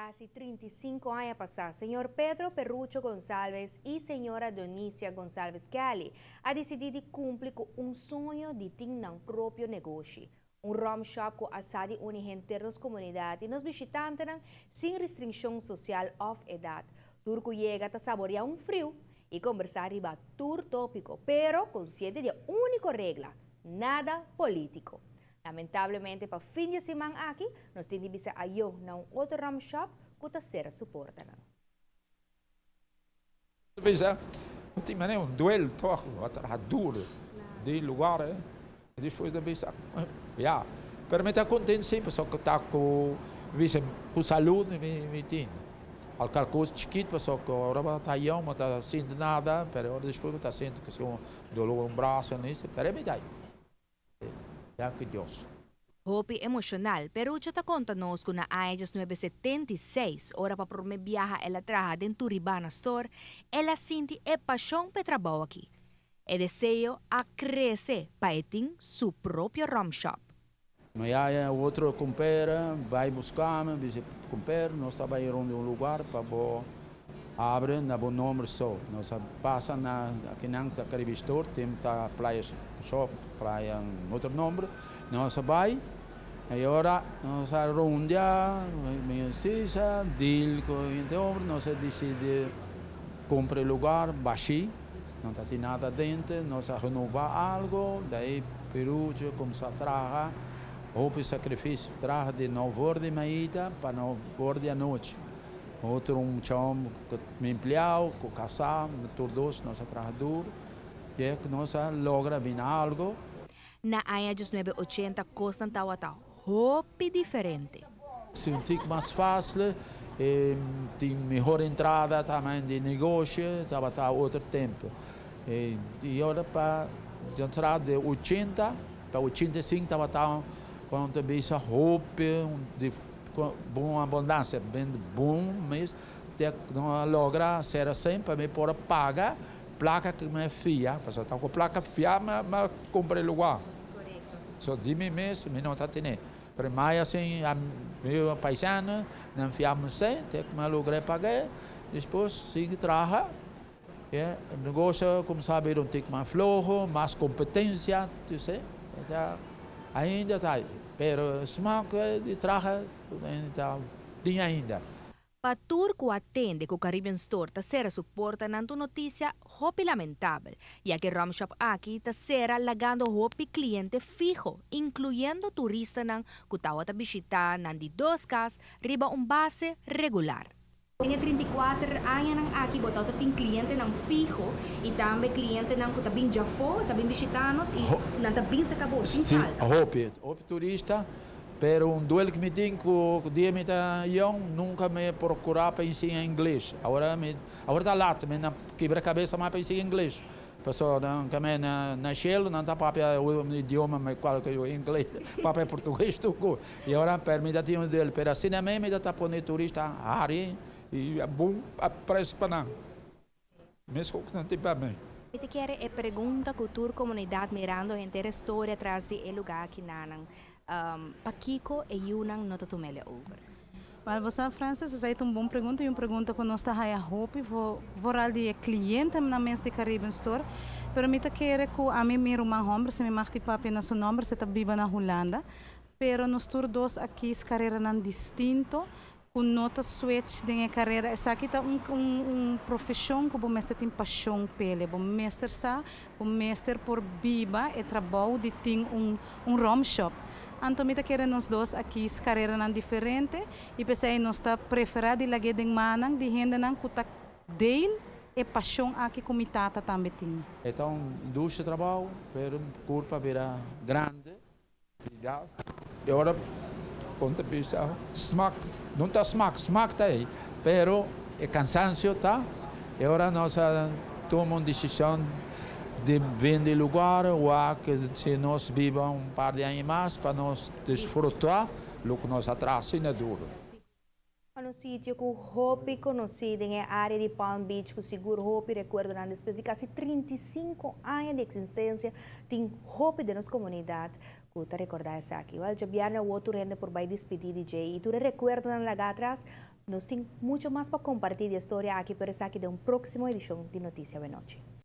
Casi 35 anos passados, senhor Pedro Perrucho Gonçalves e senhora Donicia Gonçalves Cali a decidido cumprir com sonho de ter um próprio negócio. Rom shop com assadi unigente nas comunidades e nos visitantes sem restrição social ou idade. Turco chega a saborear frio e conversar riba tur tópico, pero consciente de única regra, nada político. Lamentavelmente, para fim de semana aqui, nós temos que a eu num outro ram shop que está sendo suportado. Bisa, ultimamente duelo toch wat duro de lugar, e depois da bisa, ja, pero me está contente sempre só que está com bisa com saúde me tem. Al carcos chiquito só que agora está aí, não está sentindo nada, pero depois está sentindo que se dolor braço nisso, pero me dá. Já que Deus. Hopi emocional, pero eu te conta-nos que na anos 1976, hora para me viajar ela traja dentro Ribana Store, ela sente a paixão para trabalhar aqui. E desejo a crescer para ter seu próprio rum shop. Mas aí outro compra, vai buscar, vai comprar, nós estamos aí onde lugar para abrir na bom número só. Nós passa na aqui na Caribe Store, temos a praia shop, praia outro número, nós vai. E agora nós ronda, minha deal com o nós decide comprar lugar baixo, não tem nada dentro, nós renovar algo, daí Peru começa a trabalhar, houve sacrifício, trabalha de 9 horas de manhã para 9 horas da noite. Outro chão me empregado, com casar, todos nós trabalhamos, que nós logra bem algo. Na anos 1980, Costa estava hopi diferente. Se um pouco mais fácil, tem melhor entrada também de negócio, estava outro tempo. E agora para entrar de 80 para 85 estava quando bisa hopi de boa abundância, bem bom, mas não logra ser assim para me pôr pagar placa que me fia, porque está com placa fia, mas comprei lugar. Só de mim mesmo, não está tendo. Para mais assim, meu paisano, não fiamos sem, tem que me lograr pagar, depois sigo trabalhar. O negócio, como sabe, não tem mais flojo, mais competência, tu sei. Ainda está aí. Pero smaak de traga tem ainda. Para turco atende que o Caribbean Store está sendo suporta nanto notícia hopi lamentável, ya que Rum Shop aqui está sendo lagando hopi cliente fijo, incluyendo turistas que estão a visitar de 2 casas riba base regular. Em 34 anos aqui botado tem cliente fijo e também cliente que está bem já foi, está bem visitando e não está bem se acabou, sim, hopi turista. Pero duelo que me tem com o dia me está young, nunca me procurar para ensinar inglês. Agora está lá, também na quebra-cabeça mais para ensinar inglês. Pessoal, também na Shell, não está para o idioma, mas qual que é o inglês, para português, tudo. E agora permite ter um dele, pero assim também me está para turista, área e é bom para espanhar. Mesmo que não tem para mim. Eu quero pergunta que a tua comunidade mirando a inteira história atrás de lugar que não Pakiko e Yunang nota tumele over. Mas você, Francis, essa é uma boa pergunta e uma pergunta que nós estamos a hope voral de cliente na mesa de Caribbean Store. Pero me quero que a mim mesmo uma homem se me marque papi na seu nome, se está viva na Holanda. Pero nós todos aqui carreira não distinto. Com nota switch de carreira, essa aqui está profissão que o mestre tem paixão pele, o mestre por viva e trabalho de ter rum shop. Então, me querem nós dois aqui carreira não diferente e pensei nós está preferado de lagi de manang de gente não que está dele e paixão aqui com a tata também tem. Então, indústria trabalho, pero curva vira grande, e agora ponto bisa smack, não está smack está aí, pero é cansancio tá. E agora nós tomamos uma decisão de vender lugar ou que se nós vivamos par de anos mais para nós desfrutar do que nós atrás é duro. un sitio que Hopi conocido en el área de Palm Beach, que seguro Hopi recuerdan después de casi 35 años de existencia, tem Hopi de nuestra comunidad. Que te recordas aquí. Igual, ya viene otro rende por vai despedir DJ. Y tú recuerdas la atrás, nos tem mucho más para compartir de historia aquí, pero es aquí de una próxima edición de Noticia de Noche.